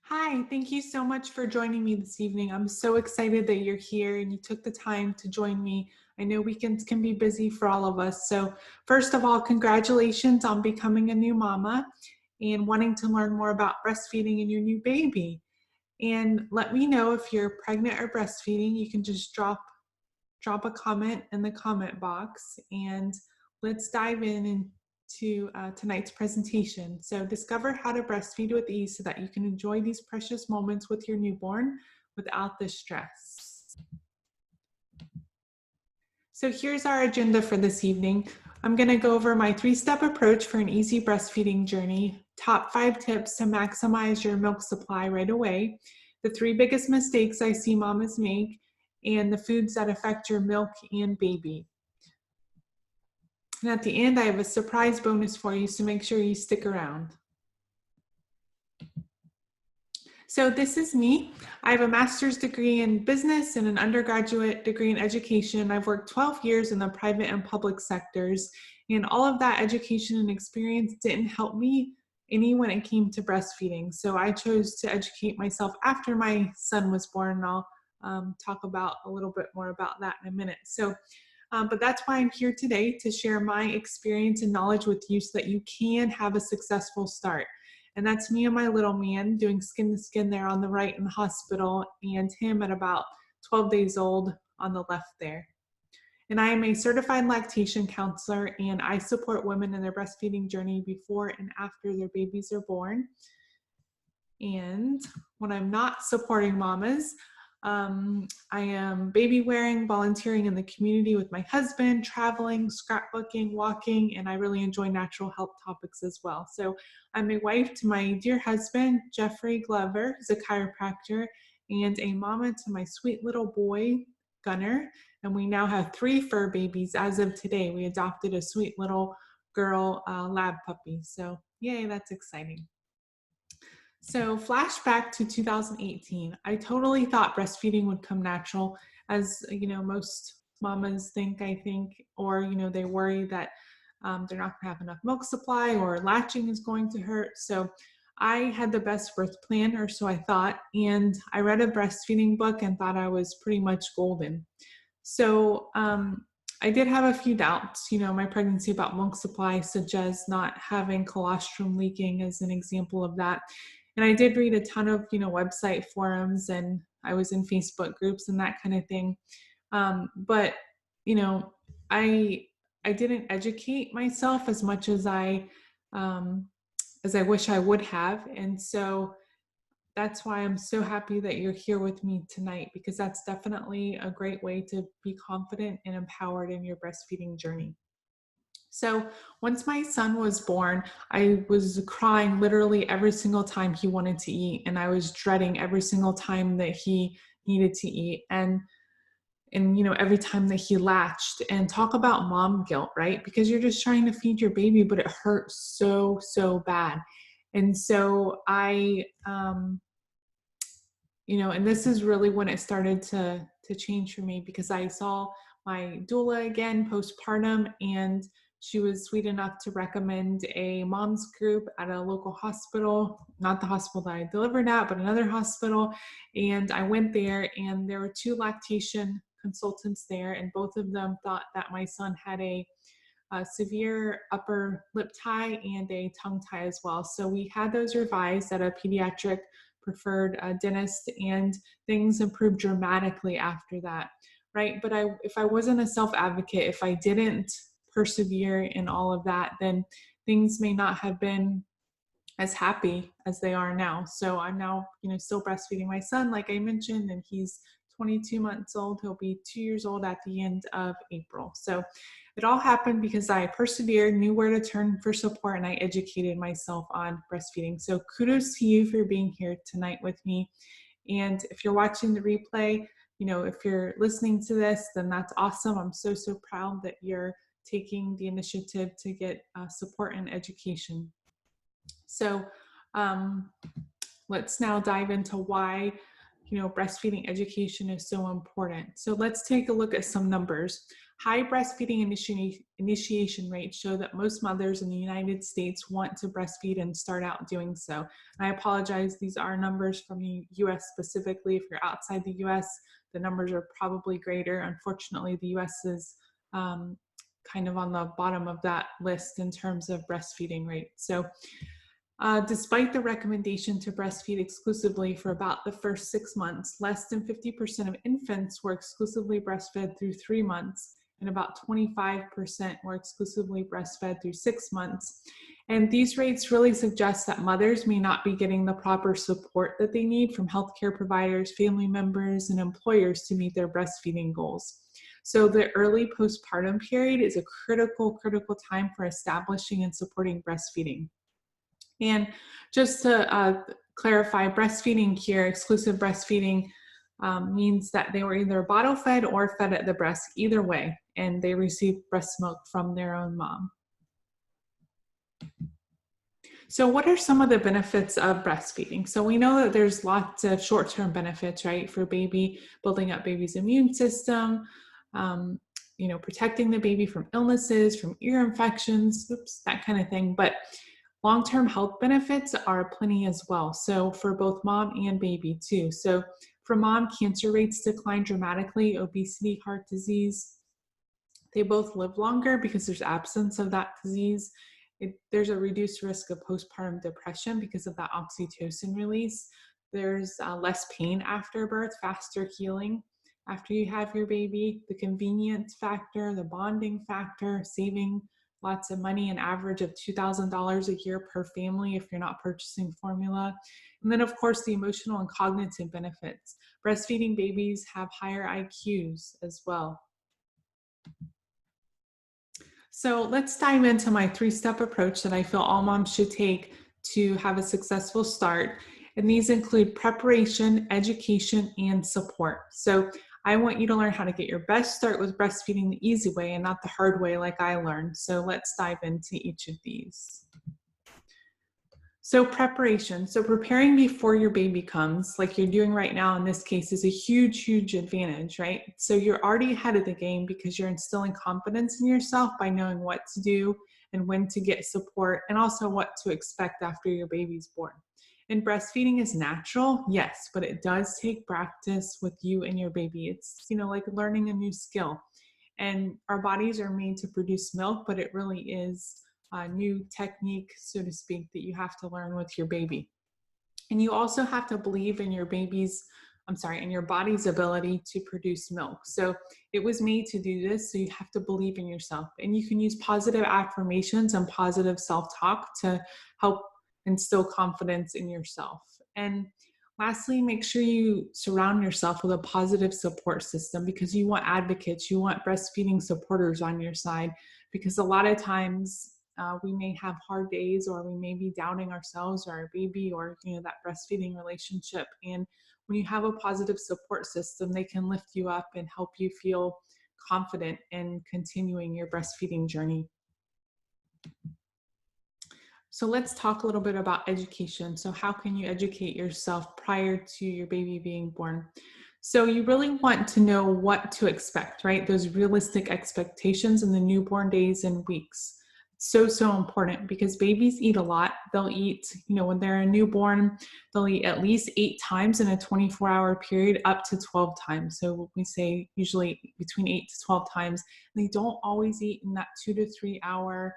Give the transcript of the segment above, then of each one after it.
Hi, thank you so much for joining me this evening. I'm so excited that you're here and you took the time to join me. I know weekends can be busy for all of us. So, first of all, congratulations on becoming a new mama and wanting to learn more about breastfeeding and your new baby. And let me know if you're pregnant or breastfeeding. You can just drop a comment in the comment box and let's dive into tonight's presentation. So discover how to breastfeed with ease so that you can enjoy these precious moments with your newborn without the stress. So here's our agenda for this evening. I'm going to go over my 3-step approach for an easy breastfeeding journey, top 5 tips to maximize your milk supply right away, the 3 biggest mistakes I see mamas make, and the foods that affect your milk and baby. And at the end, I have a surprise bonus for you, so make sure you stick around. So this is me. I have a master's degree in business and an undergraduate degree in education. I've worked 12 years in the private and public sectors, and all of that education and experience didn't help me any when it came to breastfeeding. So I chose to educate myself after my son was born, and I'll talk about a little bit more about that in a minute. But that's why I'm here today, to share my experience and knowledge with you so that you can have a successful start. And that's me and my little man doing skin to skin there on the right in the hospital, and him at about 12 days old on the left there. And I am a certified lactation counselor, and I support women in their breastfeeding journey before and after their babies are born. And when I'm not supporting mamas, I am baby wearing, volunteering in the community with my husband, traveling, scrapbooking, walking, and I really enjoy natural health topics as well. So I'm a wife to my dear husband, Jeffrey Glover, who's a chiropractor, and a mama to my sweet little boy, Gunner. And we now have 3 fur babies as of today. We adopted a sweet little girl lab puppy. So yay, that's exciting. So flashback to 2018, I totally thought breastfeeding would come natural, as most mamas think, I think, or they worry that they're not going to have enough milk supply or latching is going to hurt. So I had the best birth plan, or so I thought, and I read a breastfeeding book and thought I was pretty much golden. So I did have a few doubts, my pregnancy about milk supply, such as not having colostrum leaking as an example of that. And I did read a ton of, website forums, and I was in Facebook groups and that kind of thing. But, you know, I didn't educate myself as much as I wish I would have. And so that's why I'm so happy that you're here with me tonight, because that's definitely a great way to be confident and empowered in your breastfeeding journey. So once my son was born, I was crying literally every single time he wanted to eat, and I was dreading every single time that he needed to eat, and every time that he latched. And talk about mom guilt, right? Because you're just trying to feed your baby, but it hurts so bad. And so I and this is really when it started to change for me, because I saw my doula again postpartum, and she was sweet enough to recommend a mom's group at a local hospital, not the hospital that I delivered at, but another hospital. And I went there, and there were 2 lactation consultants there, and both of them thought that my son had a severe upper lip tie and a tongue tie as well. So we had those revised at a pediatric preferred dentist, and things improved dramatically after that, right? But if I wasn't a self-advocate, if I didn't persevere in all of that, then things may not have been as happy as they are now. So I'm now, still breastfeeding my son, like I mentioned, and he's 22 months old. He'll be 2 years old at the end of April. So it all happened because I persevered, knew where to turn for support, and I educated myself on breastfeeding. So kudos to you for being here tonight with me. And if you're watching the replay, if you're listening to this, then that's awesome. I'm so proud that you're taking the initiative to get support and education. So let's now dive into why breastfeeding education is so important. So let's take a look at some numbers. High breastfeeding initiation rates show that most mothers in the United States want to breastfeed and start out doing so. And I apologize, these are numbers from the US specifically. If you're outside the US, the numbers are probably greater. Unfortunately, the US is kind of on the bottom of that list in terms of breastfeeding rate. So despite the recommendation to breastfeed exclusively for about the first 6 months, less than 50% of infants were exclusively breastfed through 3 months, and about 25% were exclusively breastfed through 6 months. And these rates really suggest that mothers may not be getting the proper support that they need from healthcare providers, family members, and employers to meet their breastfeeding goals. So the early postpartum period is a critical time for establishing and supporting breastfeeding. And just to clarify, breastfeeding here, exclusive breastfeeding, means that they were either bottle fed or fed at the breast, either way, and they received breast milk from their own mom. So what are some of the benefits of breastfeeding? So we know that there's lots of short-term benefits, right, for baby, building up baby's immune system, protecting the baby from illnesses, from ear infections, that kind of thing. But long-term health benefits are plenty as well. So for both mom and baby too. So for mom, cancer rates decline dramatically, obesity, heart disease. They both live longer because there's absence of that disease. There's a reduced risk of postpartum depression because of that oxytocin release. There's less pain after birth, faster healing after you have your baby. The convenience factor, the bonding factor, saving lots of money, an average of $2,000 a year per family if you're not purchasing formula. And then of course the emotional and cognitive benefits. Breastfeeding babies have higher IQs as well. So let's dive into my 3-step approach that I feel all moms should take to have a successful start. And these include preparation, education, and support. So I want you to learn how to get your best start with breastfeeding the easy way and not the hard way like I learned. So let's dive into each of these. So preparation, so preparing before your baby comes, like you're doing right now in this case, is a huge advantage, right? So you're already ahead of the game because you're instilling confidence in yourself by knowing what to do and when to get support, and also what to expect after your baby's born. And breastfeeding is natural, yes, but it does take practice with you and your baby. It's, like learning a new skill. And our bodies are made to produce milk, but it really is a new technique, so to speak, that you have to learn with your baby. And you also have to believe in your in your body's ability to produce milk. So it was made to do this, so you have to believe in yourself. And you can use positive affirmations and positive self-talk to help instill confidence in yourself. And lastly, make sure you surround yourself with a positive support system, because you want advocates, you want breastfeeding supporters on your side, because a lot of times we may have hard days, or we may be doubting ourselves or our baby, or that breastfeeding relationship. And when you have a positive support system, they can lift you up and help you feel confident in continuing your breastfeeding journey. So let's talk a little bit about education. So how can you educate yourself prior to your baby being born? So you really want to know what to expect, right? Those realistic expectations in the newborn days and weeks. So important, because babies eat a lot. They'll eat, when they're a newborn, they'll eat at least 8 times in a 24-hour period, up to 12 times. So we say usually between 8 to 12 times. They don't always eat in that 2 to 3 hour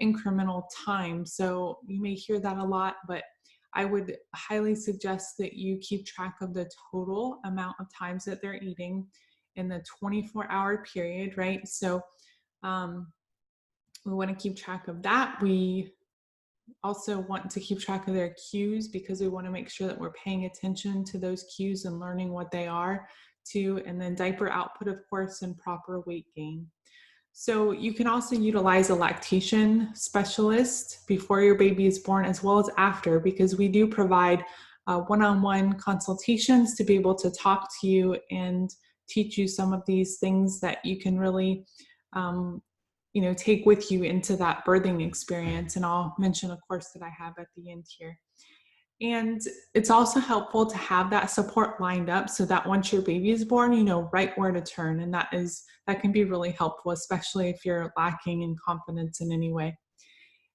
incremental time. So you may hear that a lot, but I would highly suggest that you keep track of the total amount of times that they're eating in the 24-hour period, right? So we want to keep track of that. We also want to keep track of their cues, because we want to make sure that we're paying attention to those cues and learning what they are too. And then diaper output, of course, and proper weight gain. So you can also utilize a lactation specialist before your baby is born, as well as after, because we do provide one-on-one consultations to be able to talk to you and teach you some of these things that you can really take with you into that birthing experience. And I'll mention a course that I have at the end here. And it's also helpful to have that support lined up so that once your baby is born, you know right where to turn. And that can be really helpful, especially if you're lacking in confidence in any way.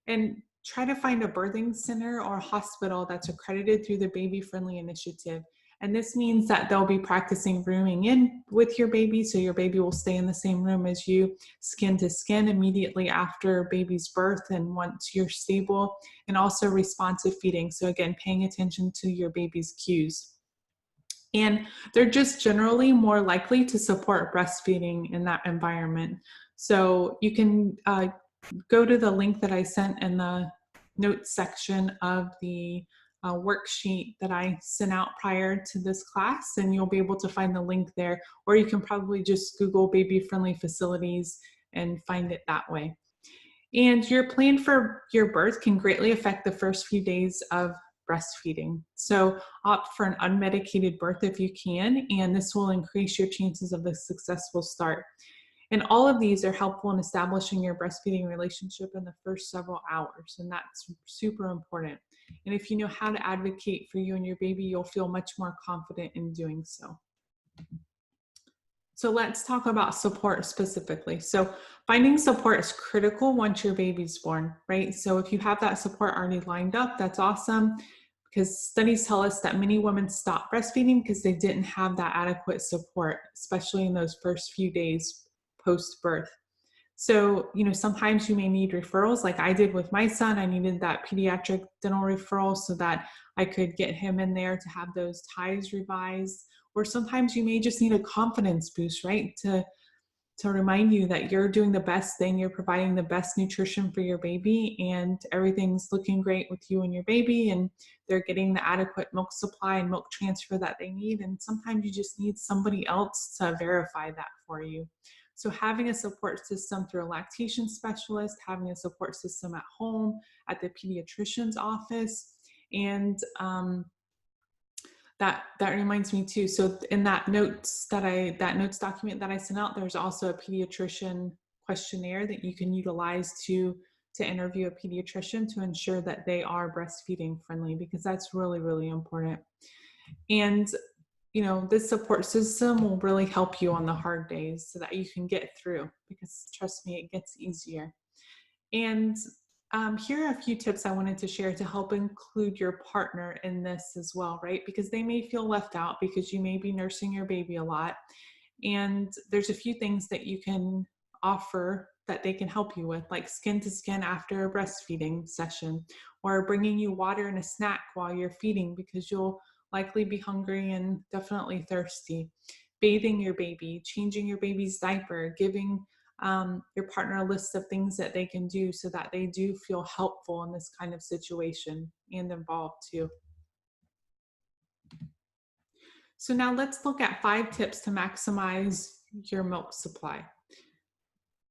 And try to find a birthing center or hospital that's accredited through the Baby Friendly Initiative. And this means that they'll be practicing rooming in with your baby, so your baby will stay in the same room as you, skin to skin, immediately after baby's birth and once you're stable, and also responsive feeding. So, again, paying attention to your baby's cues. And they're just generally more likely to support breastfeeding in that environment. So, you can go to the link that I sent in the notes section of the worksheet that I sent out prior to this class, and you'll be able to find the link there, or you can probably just Google baby friendly facilities and find it that way. And your plan for your birth can greatly affect the first few days of breastfeeding. So opt for an unmedicated birth if you can, and this will increase your chances of a successful start. And all of these are helpful in establishing your breastfeeding relationship in the first several hours, and that's super important. And if you know how to advocate for you and your baby, you'll feel much more confident in doing so. So let's talk about support specifically. So finding support is critical once your baby's born, right? So if you have that support already lined up, that's awesome, because studies tell us that many women stop breastfeeding because they didn't have that adequate support, especially in those first few days post-birth. So, you know, sometimes you may need referrals like I did with my son. I needed that pediatric dental referral so that I could get him in there to have those ties revised. Or sometimes you may just need a confidence boost, right? To remind you that you're doing the best thing, you're providing the best nutrition for your baby, and everything's looking great with you and your baby, and they're getting the adequate milk supply and milk transfer that they need. And sometimes you just need somebody else to verify that for you. So having a support system through a lactation specialist, having a support system at home, at the pediatrician's office, and that reminds me too. So in that notes document that I sent out, there's also a pediatrician questionnaire that you can utilize to interview a pediatrician to ensure that they are breastfeeding friendly, because that's really, really important. And you know, this support system will really help you on the hard days so that you can get through, because trust me, it gets easier. And here are a few tips I wanted to share to help include your partner in this as well, right? Because they may feel left out because you may be nursing your baby a lot. And there's a few things that you can offer that they can help you with, like skin to skin after a breastfeeding session, or bringing you water and a snack while you're feeding because you'll likely be hungry and definitely thirsty. Bathing your baby, changing your baby's diaper, giving your partner a list of things that they can do so that they do feel helpful in this kind of situation and involved too. So now let's look at 5 tips to maximize your milk supply.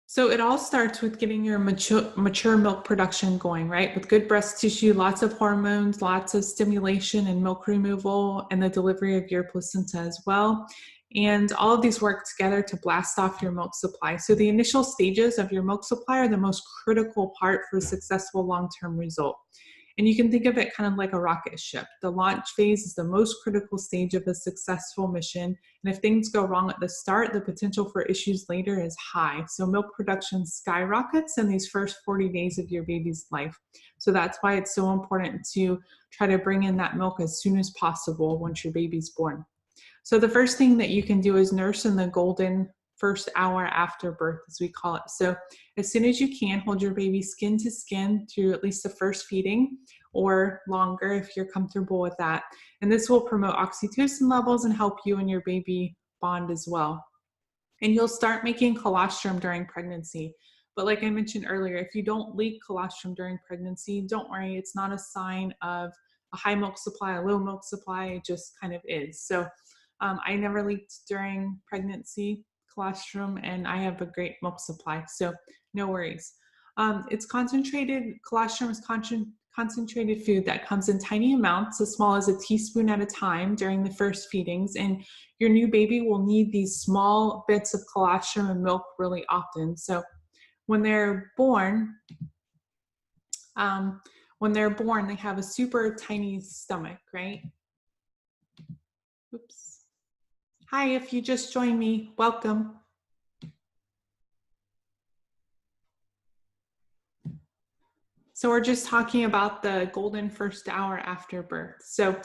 So it all starts with getting your mature milk production going, right? With good breast tissue, lots of hormones, lots of stimulation and milk removal, and the delivery of your placenta as well. And all of these work together to blast off your milk supply. So the initial stages of your milk supply are the most critical part for a successful long-term result. And you can think of it kind of like a rocket ship. The launch phase is the most critical stage of a successful mission. And if things go wrong at the start, the potential for issues later is high. So milk production skyrockets in these first 40 days of your baby's life. So that's why it's so important to try to bring in that milk as soon as possible once your baby's born. So the first thing that you can do is nurse in the golden first hour after birth, as we call it. So as soon as you can, hold your baby skin to skin through at least the first feeding, or longer if you're comfortable with that. And this will promote oxytocin levels and help you and your baby bond as well. And you'll start making colostrum during pregnancy. But like I mentioned earlier, if you don't leak colostrum during pregnancy, don't worry, it's not a sign of a high milk supply, a low milk supply, it just kind of is. So I never leaked during pregnancy colostrum, and I have a great milk supply, so no worries. It's concentrated, colostrum is concentrated food that comes in tiny amounts, as small as a teaspoon at a time during the first feedings, and your new baby will need these small bits of colostrum and milk really often. So when they're born, when they're born, they have a super tiny stomach, right? Oops. Hi, if you just joined me, welcome. So we're just talking about the golden first hour after birth. So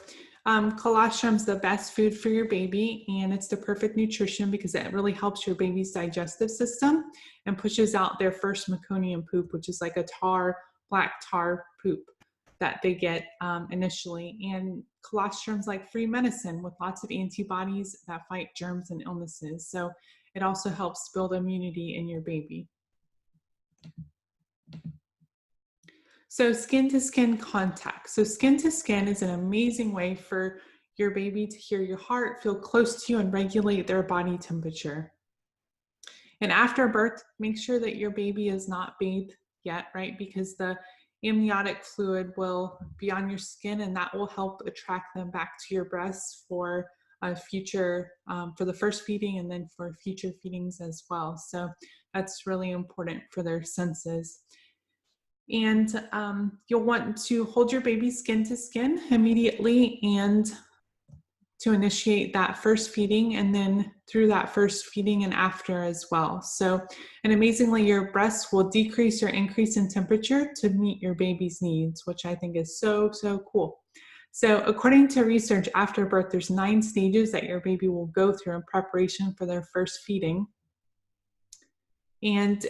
colostrum's the best food for your baby, and it's the perfect nutrition because it really helps your baby's digestive system and pushes out their first meconium poop, which is like a black tar poop that they get initially. And colostrum's like free medicine with lots of antibodies that fight germs and illnesses. So it also helps build immunity in your baby. So skin to skin contact. So skin to skin is an amazing way for your baby to hear your heart, feel close to you, and regulate their body temperature. And after birth, make sure that your baby is not bathed yet, right? Because the amniotic fluid will be on your skin, and that will help attract them back to your breast for future, for the first feeding and then for future feedings as well. So that's really important for their senses. And you'll want to hold your baby skin to skin immediately and to initiate that first feeding, and then through that first feeding and after as well. So, and amazingly, your breasts will decrease or increase in temperature to meet your baby's needs, which I think is so, so cool. So according to research, after birth, there's 9 stages that your baby will go through in preparation for their first feeding. And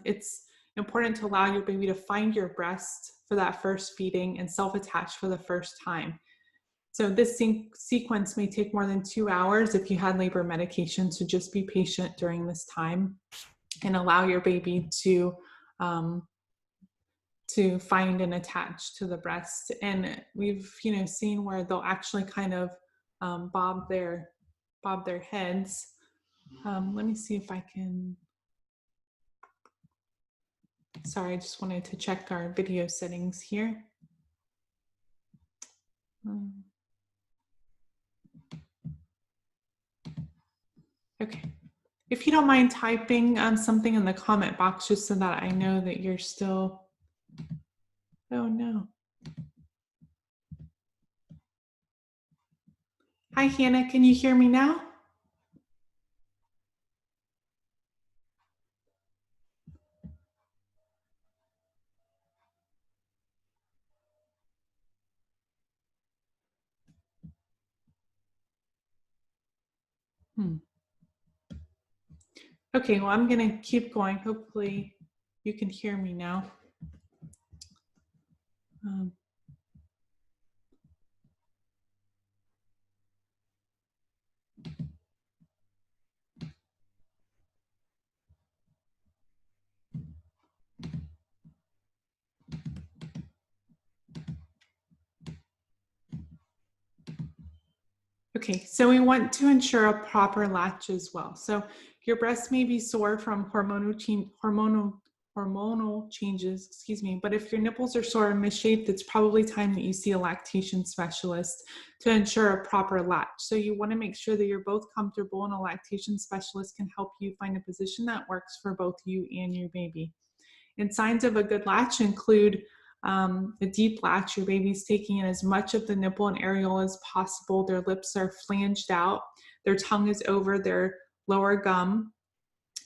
it's important to allow your baby to find your breast for that first feeding and self-attach for the first time. So this sequence may take more than 2 hours if you had labor medication, so just be patient during this time and allow your baby to find and attach to the breast. And we've seen where they'll actually kind of bob their heads. Let me see if I can. Sorry, I just wanted to check our video settings here. Okay. If you don't mind typing something in the comment box just so that I know that you're still, oh no. Hi, Hannah, can you hear me now? Okay, well, I'm gonna keep going. Hopefully you can hear me now. Okay, so we want to ensure a proper latch as well. So your breast may be sore from hormonal changes, but if your nipples are sore and misshaped, it's probably time that you see a lactation specialist to ensure a proper latch. So you want to make sure that you're both comfortable, and a lactation specialist can help you find a position that works for both you and your baby. And signs of a good latch include a deep latch. Your baby's taking in as much of the nipple and areola as possible. Their lips are flanged out. Their tongue is over their lower gum.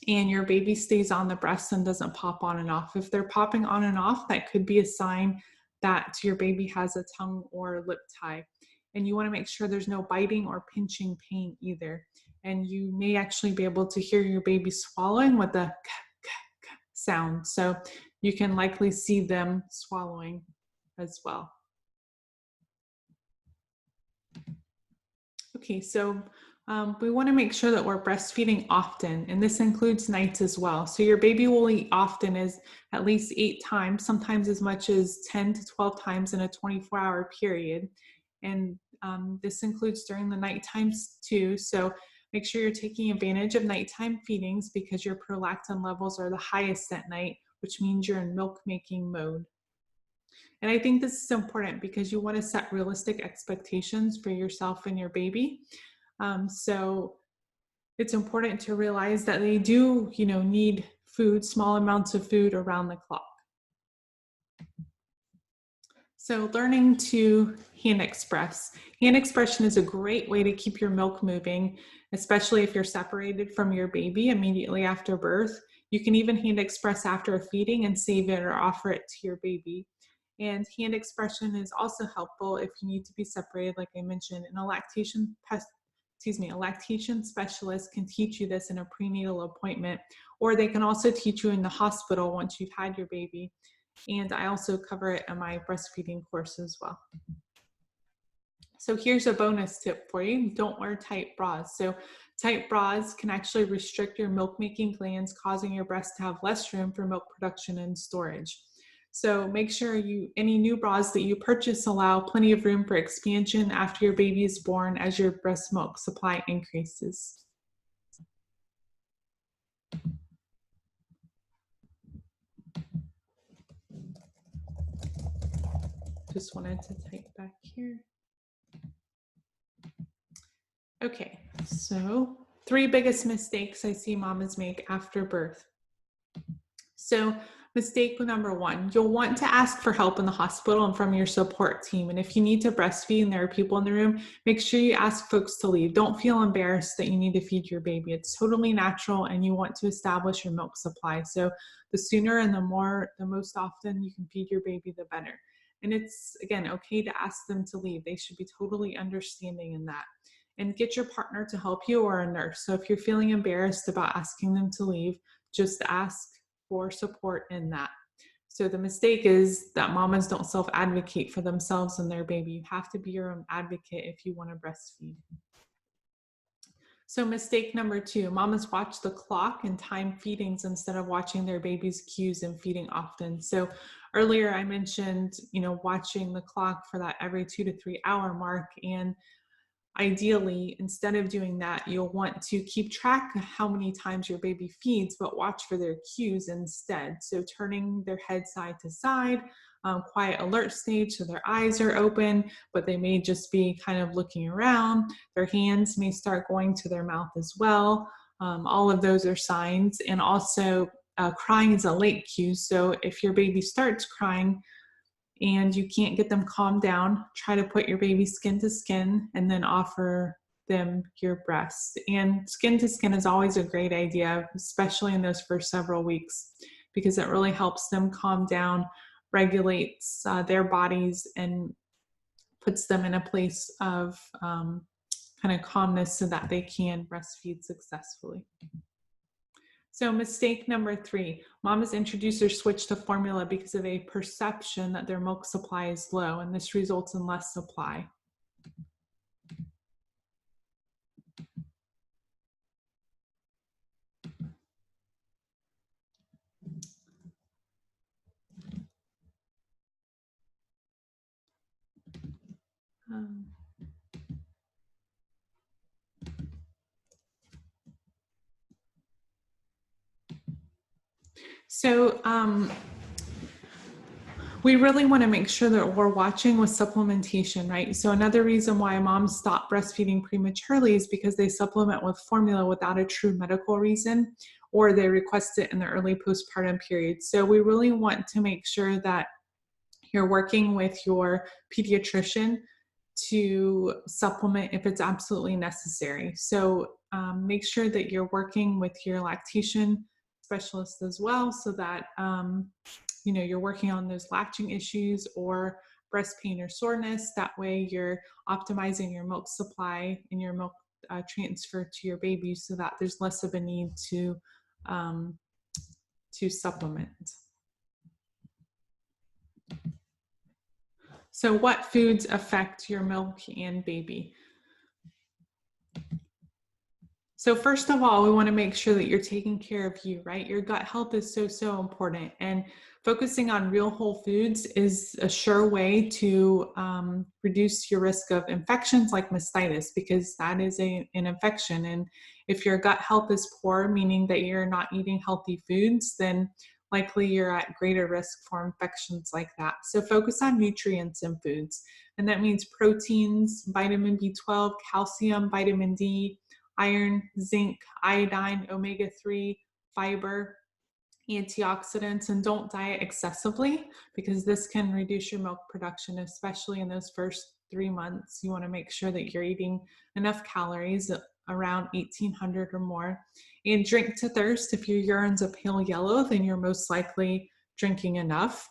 And your baby stays on the breast and doesn't pop on and off. If they're popping on and off, that could be a sign that your baby has a tongue or lip tie. And you want to make sure there's no biting or pinching pain either. And you may actually be able to hear your baby swallowing with a sound. So you can likely see them swallowing as well. Okay, so we want to make sure that we're breastfeeding often, and this includes nights as well. So your baby will eat often as at least 8 times, sometimes as much as 10 to 12 times in a 24-hour period. And this includes during the night times too. So make sure you're taking advantage of nighttime feedings because your prolactin levels are the highest at night, which means you're in milk making mode. And I think this is important because you want to set realistic expectations for yourself and your baby. So it's important to realize that they do, need food, small amounts of food around the clock. So learning to hand express. Hand expression is a great way to keep your milk moving, especially if you're separated from your baby immediately after birth. You can even hand express after feeding and save it or offer it to your baby. And hand expression is also helpful if you need to be separated, like I mentioned, and a lactation specialist can teach you this in a prenatal appointment, or they can also teach you in the hospital once you've had your baby. And I also cover it in my breastfeeding course as well. So here's a bonus tip for you. Don't wear tight bras. So tight bras can actually restrict your milk making glands, causing your breast to have less room for milk production and storage. So make sure any new bras that you purchase allow plenty of room for expansion after your baby is born as your breast milk supply increases. Just wanted to type back here. Okay, so 3 biggest mistakes I see mamas make after birth. So mistake number 1, you'll want to ask for help in the hospital and from your support team. And if you need to breastfeed and there are people in the room, make sure you ask folks to leave. Don't feel embarrassed that you need to feed your baby. It's totally natural and you want to establish your milk supply. So the sooner and the most often you can feed your baby, the better. And it's, again, okay to ask them to leave. They should be totally understanding in that. And get your partner to help you or a nurse. So if you're feeling embarrassed about asking them to leave, just ask for support in that. So the mistake is that mamas don't self-advocate for themselves and their baby. You have to be your own advocate if you want to breastfeed. So mistake number 2, mamas watch the clock and time feedings instead of watching their baby's cues and feeding often. So earlier I mentioned, watching the clock for that every 2 to 3 hour mark, and ideally, instead of doing that, you'll want to keep track of how many times your baby feeds, but watch for their cues instead. So turning their head side to side, quiet alert stage, so their eyes are open, but they may just be kind of looking around. Their hands may start going to their mouth as well. All of those are signs. And also, crying is a late cue. So if your baby starts crying, and you can't get them calmed down, try to put your baby skin to skin and then offer them your breast. And skin to skin is always a great idea, especially in those first several weeks, because it really helps them calm down, regulates their bodies, and puts them in a place of kind of calmness so that they can breastfeed successfully. So mistake number 3, mamas introduce or switch to formula because of a perception that their milk supply is low, and this results in less supply. So we really want to make sure that we're watching with supplementation, right? So another reason why moms stop breastfeeding prematurely is because they supplement with formula without a true medical reason, or they request it in the early postpartum period. So we really want to make sure that you're working with your pediatrician to supplement if it's absolutely necessary. So make sure that you're working with your lactation specialist as well, so that you're working on those latching issues or breast pain or soreness. That way you're optimizing your milk supply and your milk transfer to your baby, so that there's less of a need to supplement. So what foods affect your milk and baby? So first of all, we want to make sure that you're taking care of you, right? Your gut health is so important, and focusing on real whole foods is a sure way to reduce your risk of infections like mastitis, because that is an infection. And if your gut health is poor, meaning that you're not eating healthy foods, then likely you're at greater risk for infections like that. So focus on nutrients in foods, and that means proteins, vitamin B12, calcium, vitamin D, iron, zinc, iodine, omega-3, fiber, antioxidants, and don't diet excessively because this can reduce your milk production, especially in those first 3 months. You want to make sure that you're eating enough calories, around 1,800 or more, and drink to thirst. If your urine's a pale yellow, then you're most likely drinking enough.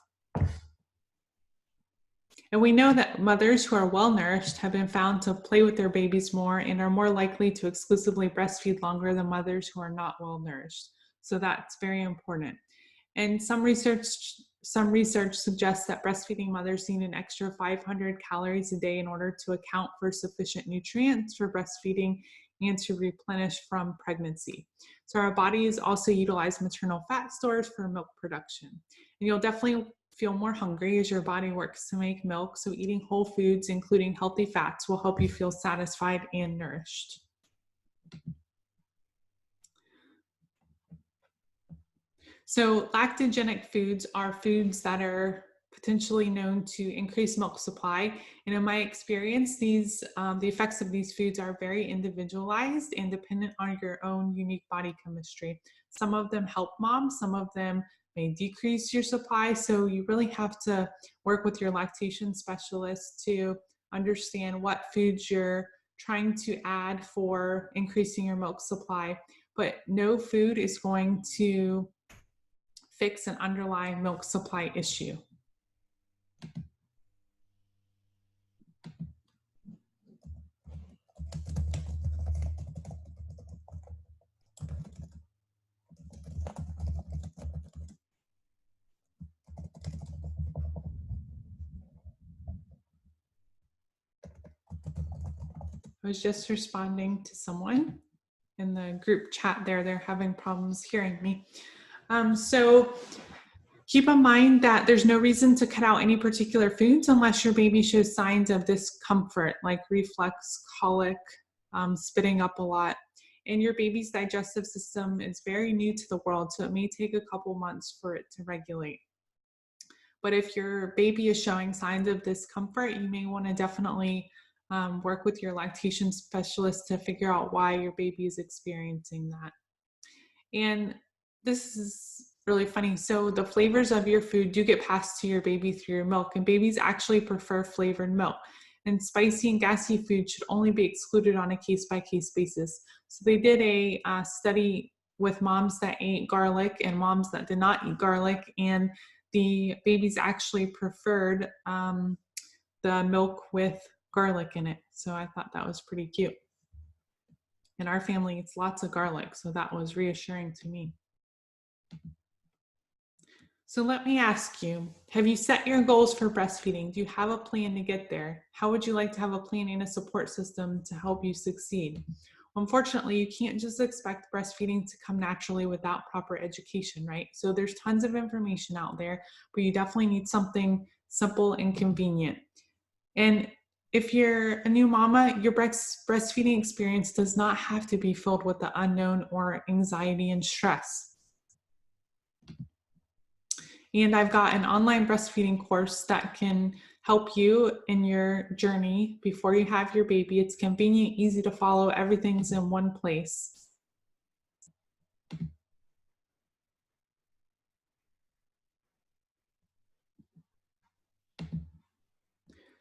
And we know that mothers who are well nourished have been found to play with their babies more and are more likely to exclusively breastfeed longer than mothers who are not well nourished. So that's very important. And some research suggests that breastfeeding mothers need an extra 500 calories a day in order to account for sufficient nutrients for breastfeeding and to replenish from pregnancy. So our bodies also utilize maternal fat stores for milk production. And you'll definitely feel more hungry as your body works to make milk. So eating whole foods, including healthy fats, will help you feel satisfied and nourished. So lactogenic foods are foods that are potentially known to increase milk supply. And in my experience, the effects of these foods are very individualized and dependent on your own unique body chemistry. Some of them help moms, some of them may decrease your supply. So you really have to work with your lactation specialist to understand what foods you're trying to add for increasing your milk supply. But no food is going to fix an underlying milk supply issue. I was just responding to someone in the group chat there. They're having problems hearing me. So keep in mind that there's no reason to cut out any particular foods unless your baby shows signs of discomfort, like reflux, colic, spitting up a lot. And your baby's digestive system is very new to the world, so it may take a couple months for it to regulate. But if your baby is showing signs of discomfort, you may want to definitely work with your lactation specialist to figure out why your baby is experiencing that. And this is really funny. So the flavors of your food do get passed to your baby through your milk, and babies actually prefer flavored milk. And spicy and gassy food should only be excluded on a case-by-case basis. So they did a study with moms that ate garlic and moms that did not eat garlic, and the babies actually preferred the milk with garlic in it. So I thought that was pretty cute. And our family eats lots of garlic, so that was reassuring to me. So let me ask you, have you set your goals for breastfeeding? Do you have a plan to get there? How would you like to have a plan and a support system to help you succeed? Unfortunately, you can't just expect breastfeeding to come naturally without proper education, right? So there's tons of information out there, but you definitely need something simple and convenient. And if you're a new mama, your breastfeeding experience does not have to be filled with the unknown or anxiety and stress. And I've got an online breastfeeding course that can help you in your journey before you have your baby. It's convenient, easy to follow, everything's in one place.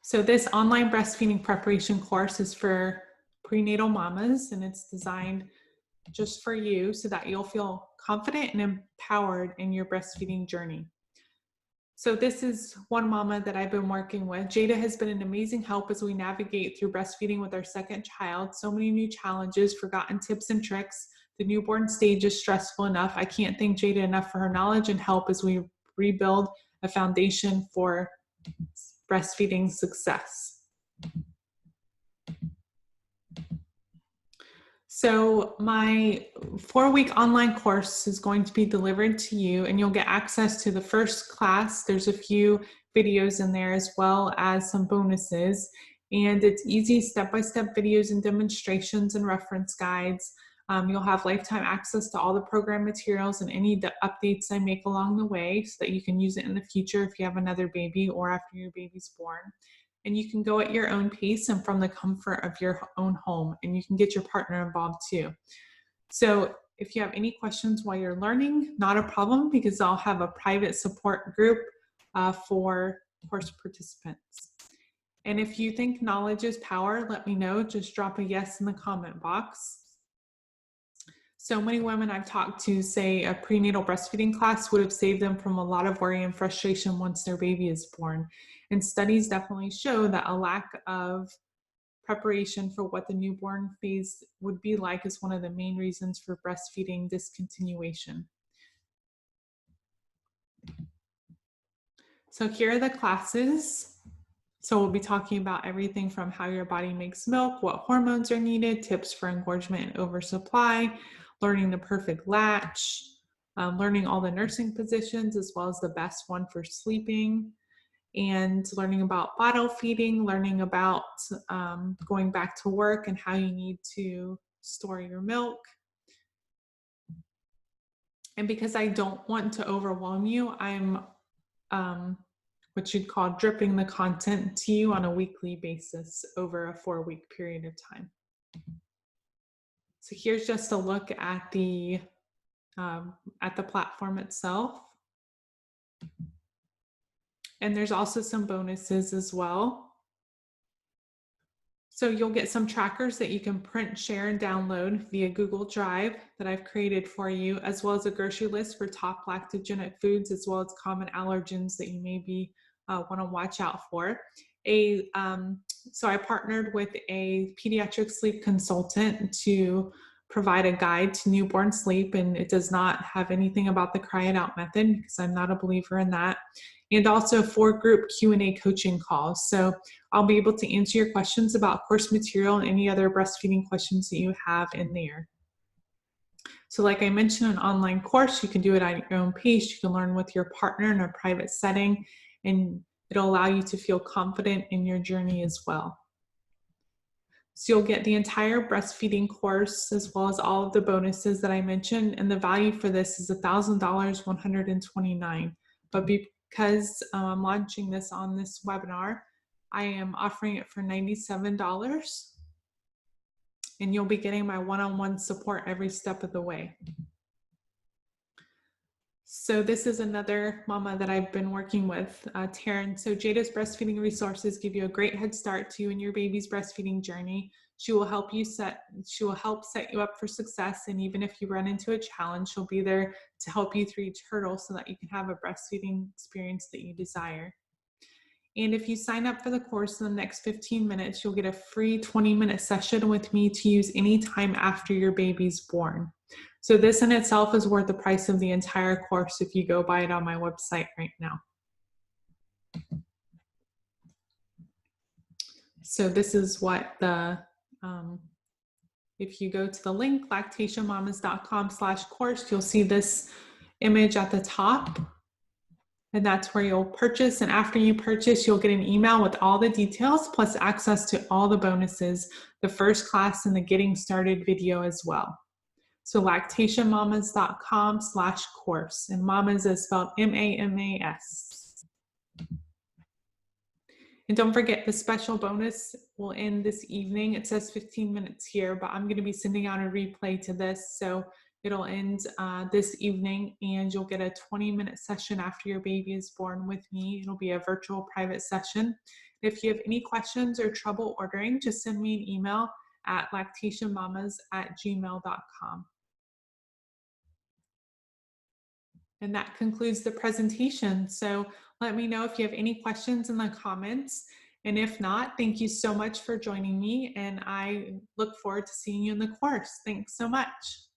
So this online breastfeeding preparation course is for prenatal mamas, and it's designed just for you so that you'll feel confident and empowered in your breastfeeding journey. So this is one mama that I've been working with. Jada has been an amazing help as we navigate through breastfeeding with our second child. So many new challenges, forgotten tips and tricks. The newborn stage is stressful enough. I can't thank Jada enough for her knowledge and help as we rebuild a foundation for breastfeeding success. So my 4-week online course is going to be delivered to you, and you'll get access to the first class. There's a few videos in there as well as some bonuses, and it's easy step-by-step videos and demonstrations and reference guides. You'll have lifetime access to all the program materials and any updates I make along the way so that you can use it in the future if you have another baby or after your baby's born. And you can go at your own pace and from the comfort of your own home, and you can get your partner involved too. So If you have any questions while you're learning, not a problem, because I'll have a private support group for course participants. And if you think knowledge is power, let me know. Just drop a yes in the comment box. So many women I've talked to say a prenatal breastfeeding class would have saved them from a lot of worry and frustration once their baby is born. And studies definitely show that a lack of preparation for what the newborn phase would be like is one of the main reasons for breastfeeding discontinuation. So here are the classes. So we'll be talking about everything from how your body makes milk, what hormones are needed, tips for engorgement and oversupply, learning the perfect latch, learning all the nursing positions as well as the best one for sleeping, and learning about bottle feeding, learning about going back to work and how you need to store your milk. And because I don't want to overwhelm you, I'm what you'd call dripping the content to you on a weekly basis over a 4-week period of time. So here's just a look at the platform itself. And there's also some bonuses as well. So you'll get some trackers that you can print, share, and download via Google Drive that I've created for you, as well as a grocery list for top lactogenic foods, as well as common allergens that you maybe want to watch out for. So I partnered with a pediatric sleep consultant to provide a guide to newborn sleep, and it does not have anything about the cry it out method because I'm not a believer in that. And also 4 group Q&A coaching calls. So I'll be able to answer your questions about course material and any other breastfeeding questions that you have in there. So like I mentioned, an online course, you can do it at your own pace. You can learn with your partner in a private setting, and it'll allow you to feel confident in your journey as well. So you'll get the entire breastfeeding course as well as all of the bonuses that I mentioned, and the value for this is $1,000, $129. But because I'm launching this on this webinar, I am offering it for $97, and you'll be getting my one-on-one support every step of the way. So this is another mama that I've been working with, Taryn. So Jada's breastfeeding resources give you a great head start to you and your baby's breastfeeding journey. She will help set you up for success. And even if you run into a challenge, she'll be there to help you through each hurdle so that you can have a breastfeeding experience that you desire. And if you sign up for the course in the next 15 minutes, you'll get a free 20-minute session with me to use anytime after your baby's born. So this in itself is worth the price of the entire course if you go buy it on my website right now. So this is what the, if you go to the link, LactationMamas.com/course, you'll see this image at the top. And that's where you'll purchase. And after you purchase, you'll get an email with all the details plus access to all the bonuses, the first class and the getting started video as well. So LactationMamas.com/course, and mamas is spelled MAMAS. And don't forget, the special bonus will end this evening. It says 15 minutes here, but I'm going to be sending out a replay to this. So it'll end this evening, and you'll get a 20-minute session after your baby is born with me. It'll be a virtual private session. If you have any questions or trouble ordering, just send me an email at LactationMamas@gmail.com. And that concludes the presentation. So let me know if you have any questions in the comments. And if not, thank you so much for joining me. And I look forward to seeing you in the course. Thanks so much.